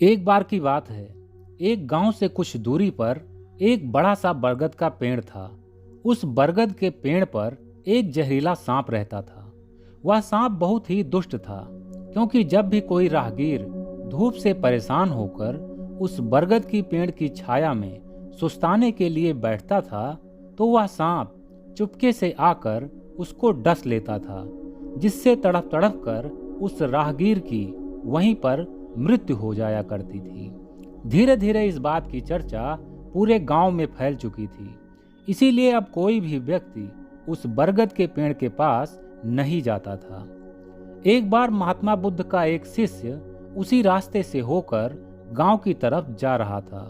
एक बार की बात है। एक गांव से कुछ दूरी पर एक बड़ा सा बरगद का पेड़ था। उस बरगद के पेड़ पर एक जहरीला सांप रहता था। वह सांप बहुत ही दुष्ट था, क्योंकि जब भी कोई राहगीर धूप से परेशान होकर उस बरगद की पेड़ की छाया में सुस्ताने के लिए बैठता था, तो वह सांप चुपके से आकर उसको डस लेता था, जिससे तड़प तड़प कर उस राहगीर की वहीं पर मृत्यु हो जाया करती थी। धीरे धीरे इस बात की चर्चा पूरे गांव में फैल चुकी थी। इसीलिए अब कोई भी व्यक्ति उस बरगद के पेड़ के पास नहीं जाता था। एक बार महात्मा बुद्ध का एक शिष्य उसी रास्ते से होकर गांव की तरफ जा रहा था।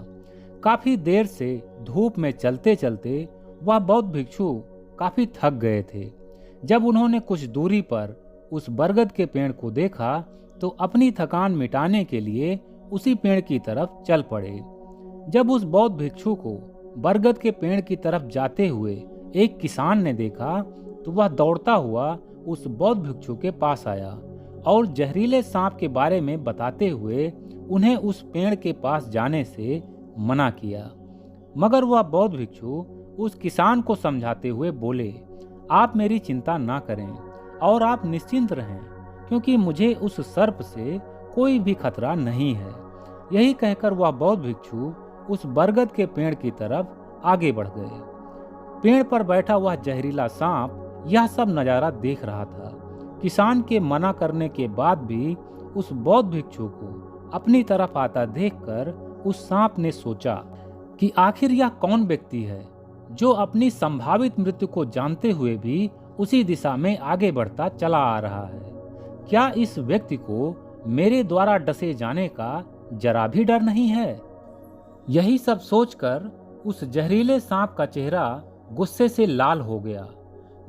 काफी देर से धूप में चलते चलते वह बौद्ध भिक्षु काफी थक गए थे। जब उन्होंने कुछ दूरी पर उस बरगद के पेड़ को देखा, तो अपनी थकान मिटाने के लिए उसी पेड़ की तरफ चल पड़े। जब उस बौद्ध भिक्षु को बरगद के पेड़ की तरफ जाते हुए एक किसान ने देखा, तो वह दौड़ता हुआ उस बौद्ध भिक्षु के पास आया और जहरीले सांप के बारे में बताते हुए उन्हें उस पेड़ के पास जाने से मना किया। मगर वह बौद्ध भिक्षु उस किसान को समझाते हुए बोले, आप मेरी चिंता ना करें और आप निश्चिंत रहें, क्योंकि मुझे उस सर्प से कोई भी खतरा नहीं है। यही कहकर वह बौद्ध भिक्षु उस बरगद के पेड़ की तरफ आगे बढ़ गए। पेड़ पर बैठा वह जहरीला सांप यह सब नजारा देख रहा था। किसान के मना करने के बाद भी उस बौद्ध भिक्षु को अपनी तरफ आता देखकर उस सांप ने सोचा कि आखिर यह कौन व्यक्ति है जो अपनी संभावित मृत्यु को जानते हुए भी उसी दिशा में आगे बढ़ता चला आ रहा है। क्या इस व्यक्ति को मेरे द्वारा डसे जाने का जरा भी डर नहीं है? यही सब सोचकर उस जहरीले सांप का चेहरा गुस्से से लाल हो गया।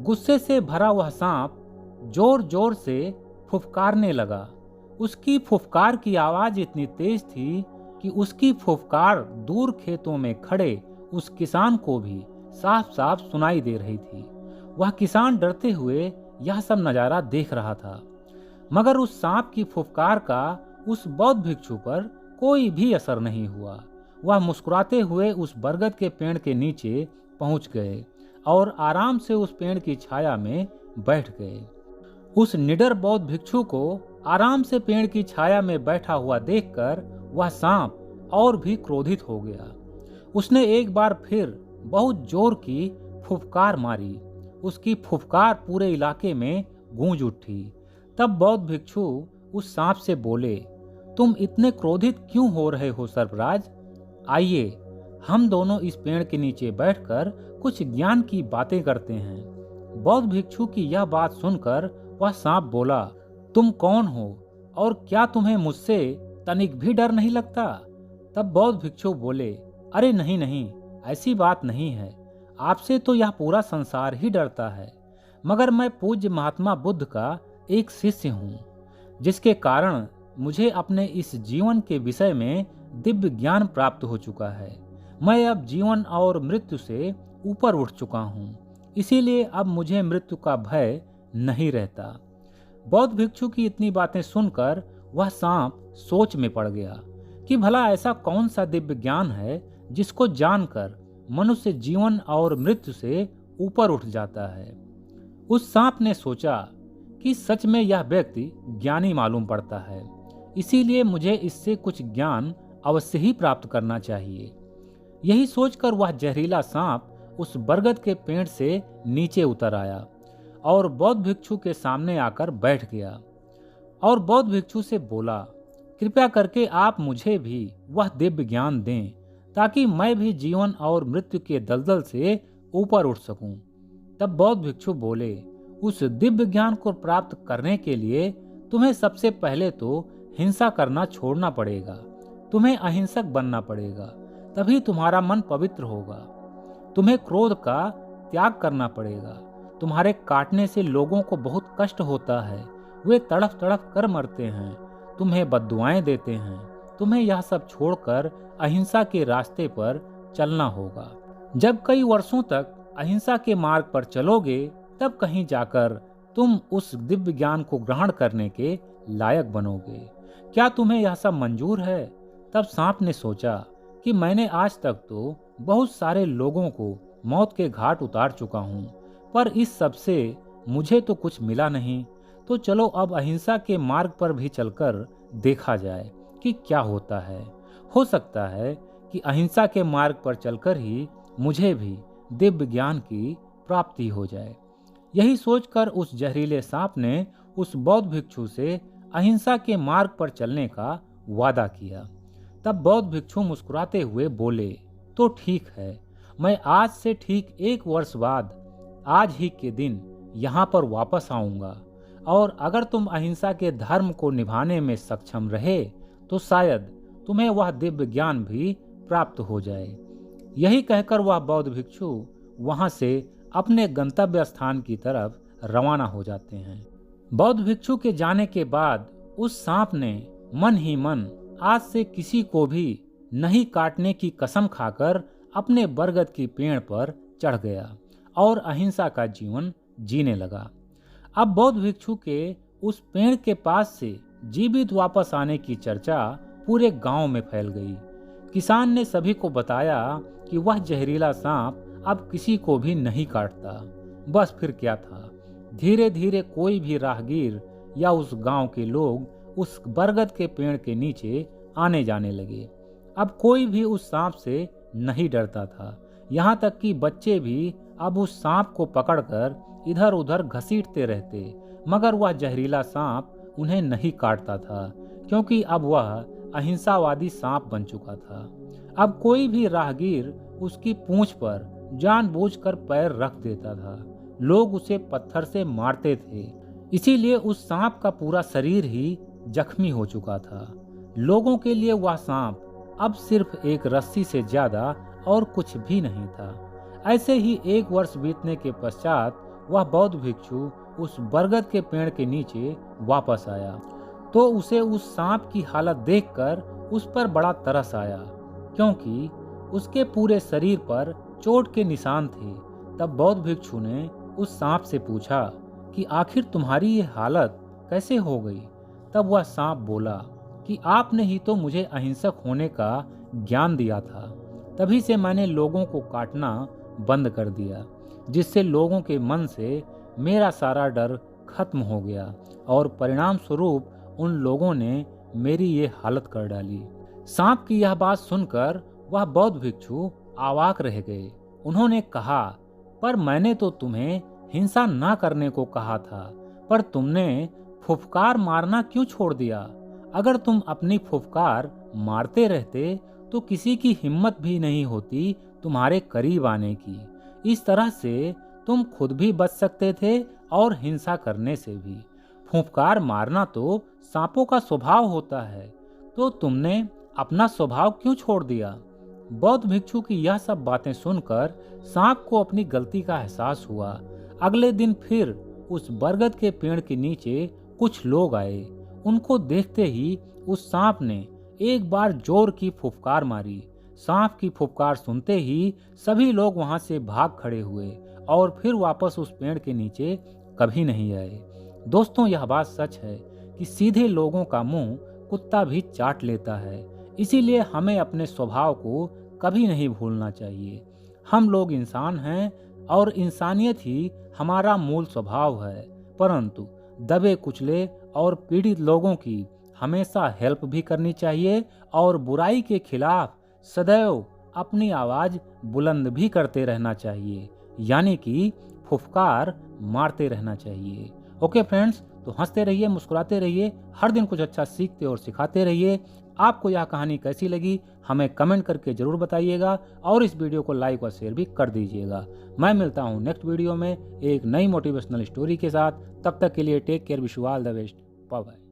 गुस्से से भरा वह सांप जोर जोर से फुफकारने लगा। उसकी फुफकार की आवाज इतनी तेज थी कि उसकी फुफकार दूर खेतों में खड़े उस किसान को भी साफ साफ सुनाई दे रही थी। वह किसान डरते हुए यह सब नजारा देख रहा था, मगर उस सांप की फुफकार का उस बौद्ध भिक्षु पर कोई भी असर नहीं हुआ। वह मुस्कुराते हुए उस बरगद के पेड़ के नीचे पहुंच गए और आराम से उस पेड़ की छाया में बैठ गए। उस निडर बौद्ध भिक्षु को आराम से पेड़ की छाया में बैठा हुआ देखकर वह सांप और भी क्रोधित हो गया। उसने एक बार फिर बहुत जोर की फुफकार मारी। उसकी फुफकार पूरे इलाके में गूंज उठी। तब बौद्ध भिक्षु उस सांप से बोले, तुम इतने क्रोधित क्यों हो रहे हो सर्पराज? आइए हम दोनों इस पेड़ के नीचे बैठकर कुछ ज्ञान की बातें करते हैं। बौद्ध भिक्षु की यह बात सुनकर वह सांप बोला, तुम कौन हो और क्या तुम्हें मुझसे तनिक भी डर नहीं लगता? तब बौद्ध भिक्षु बोले, अरे नहीं नहीं, ऐसी बात नहीं है। आपसे तो यह पूरा संसार ही डरता है, मगर मैं पूज्य महात्मा बुद्ध का एक शिष्य हूँ, जिसके कारण मुझे अपने इस जीवन के विषय में दिव्य ज्ञान प्राप्त हो चुका है। मैं अब जीवन और मृत्यु से ऊपर उठ चुका हूँ, इसीलिए अब मुझे मृत्यु का भय नहीं रहता। बौद्ध भिक्षु की इतनी बातें सुनकर वह सांप सोच में पड़ गया कि भला ऐसा कौन सा दिव्य ज्ञान है जिसको जानकर मनुष्य जीवन और मृत्यु से ऊपर उठ जाता है। उस सांप ने सोचा कि सच में यह व्यक्ति ज्ञानी मालूम पड़ता है, इसीलिए मुझे इससे कुछ ज्ञान अवश्य ही प्राप्त करना चाहिए। यही सोचकर वह जहरीला सांप उस बरगद के पेड़ से नीचे उतर आया और बौद्ध भिक्षु के सामने आकर बैठ गया और बौद्ध भिक्षु से बोला, कृपया करके आप मुझे भी वह दिव्य ज्ञान दें, ताकि मैं भी जीवन और मृत्यु के दलदल से ऊपर उठ सकूं। तब बौद्ध भिक्षु बोले, उस दिव्य ज्ञान को प्राप्त करने के लिए तुम्हें सबसे पहले तो हिंसा करना छोड़ना पड़ेगा। तुम्हें अहिंसक बनना पड़ेगा, तभी तुम्हारा मन पवित्र होगा। तुम्हें क्रोध का त्याग करना पड़ेगा। तुम्हारे काटने से लोगों को बहुत कष्ट होता है, वे तड़फ तड़फ कर मरते हैं, तुम्हें बद्दुआएं देते हैं। तुम्हें यह सब छोड़कर अहिंसा के रास्ते पर चलना होगा। जब कई वर्षों तक अहिंसा के मार्ग पर चलोगे, तब कहीं जाकर तुम उस दिव्य ज्ञान को ग्रहण करने के लायक बनोगे। क्या तुम्हें यह सब मंजूर है? तब सांप ने सोचा कि मैंने आज तक तो बहुत सारे लोगों को मौत के घाट उतार चुका हूँ, पर इस सब से मुझे तो कुछ मिला नहीं। तो चलो अब अहिंसा के मार्ग पर भी चलकर देखा जाए कि क्या होता है। हो सकता है कि अहिंसा के मार्ग पर चलकर ही मुझे भी दिव्य ज्ञान की प्राप्ति हो जाए। यही सोचकर उस जहरीले सांप ने उस बौद्ध भिक्षु से अहिंसा के मार्ग पर चलने का वादा किया। तब बौद्ध भिक्षु मुस्कुराते हुए बोले, तो ठीक है, मैं आज से ठीक 1 वर्ष बाद आज ही के दिन यहाँ पर वापस आऊंगा, और अगर तुम अहिंसा के धर्म को निभाने में सक्षम रहे तो शायद तुम्हें वह दिव्य ज्ञान भी प्राप्त हो जाए। यही कहकर वह बौद्ध भिक्षु वहां से अपने गंतव्य स्थान की तरफ रवाना हो जाते हैं। बौद्ध भिक्षु के जाने के बाद उस सांप ने मन ही मन आज से किसी को भी नहीं काटने की कसम खाकर अपने बरगद की पेड़ पर चढ़ गया और अहिंसा का जीवन जीने लगा। अब बौद्ध भिक्षु के उस पेड़ के पास से जीवित वापस आने की चर्चा पूरे गांव में फैल गई। किसान ने सभी को बताया कि वह जहरीला सांप अब किसी को भी नहीं काटता। बस फिर क्या था, धीरे धीरे कोई भी राहगीर या उस गांव के लोग उस बरगद के पेड़ के नीचे आने जाने लगे। अब कोई भी उस सांप से नहीं डरता था, यहाँ तक कि बच्चे भी अब उस सांप को पकड़कर इधर उधर घसीटते रहते, मगर वह जहरीला सांप उन्हें नहीं काटता था, क्योंकि अब वह अहिंसावादी सांप बन चुका था। अब कोई भी राहगीर उसकी पूंछ पर जानबूझकर पैर रख देता था। लोग उसे पत्थर से मारते थे, इसीलिए उस सांप का पूरा शरीर ही जख्मी हो चुका था। लोगों के लिए वह सांप अब सिर्फ एक रस्सी से ज्यादा और कुछ भी नहीं था। ऐसे ही 1 वर्ष बीतने के पश्चात वह बौद्ध भिक्षु उस बरगद के पेड़ के नीचे वापस आया, तो उसे उस सांप की हालत देखकर उस पर बड़ा तरस आया, क्योंकि उसके पूरे शरीर पर चोट के निशान थे। तब बौद्ध भिक्षु ने उस सांप से पूछा कि आखिर तुम्हारी ये हालत कैसे हो गई। तब वह सांप बोला कि आपने ही तो मुझे अहिंसक होने का ज्ञान दिया था, तभी से मैंने लोगों को काटना बंद कर दिया, जिससे लोगों के मन से मेरा सारा डर खत्म हो गया और परिणाम स्वरूप उन लोगों ने मेरी ये हालत कर डाली। सांप की यह बात सुनकर वह बौद्ध भिक्षु अवाक रह गए। उन्होंने कहा, पर मैंने तो तुम्हें हिंसा ना करने को कहा था, पर तुमने फुफकार मारना क्यों छोड़ दिया? अगर तुम अपनी फुफकार मारते रहते तो किसी की हिम्मत भी नहीं होती तुम्हारे करीब आने की। इस तरह से तुम खुद भी बच सकते थे और हिंसा करने से भी। फुफकार मारना तो सांपों का स्वभाव होता है, तो तुमने अपना स्वभाव क्यों छोड़ दिया? बौद्ध भिक्षु की यह सब बातें सुनकर सांप को अपनी गलती का एहसास हुआ। अगले दिन फिर उस बरगद के पेड़ के नीचे कुछ लोग आए। उनको देखते ही उस सांप ने एक बार जोर की फुफकार मारी। सांप की फुफकार सुनते ही सभी लोग वहां से भाग खड़े हुए और फिर वापस उस पेड़ के नीचे कभी नहीं आए। दोस्तों, यह बात सच है कि सीधे लोगों का मुंह कुत्ता भी चाट लेता है, इसीलिए हमें अपने स्वभाव को कभी नहीं भूलना चाहिए। हम लोग इंसान हैं और इंसानियत ही हमारा मूल स्वभाव है, परंतु दबे कुचले और पीड़ित लोगों की हमेशा हेल्प भी करनी चाहिए और बुराई के खिलाफ सदैव अपनी आवाज बुलंद भी करते रहना चाहिए, यानी कि फुफकार मारते रहना चाहिए। ओके फ्रेंड्स, तो हंसते रहिए, मुस्कुराते रहिए, हर दिन कुछ अच्छा सीखते और सिखाते रहिए। आपको यह कहानी कैसी लगी हमें कमेंट करके जरूर बताइएगा और इस वीडियो को लाइक और शेयर भी कर दीजिएगा। मैं मिलता हूँ नेक्स्ट वीडियो में एक नई मोटिवेशनल स्टोरी के साथ। तब तक के लिए take care, wish you all the best, bye bye.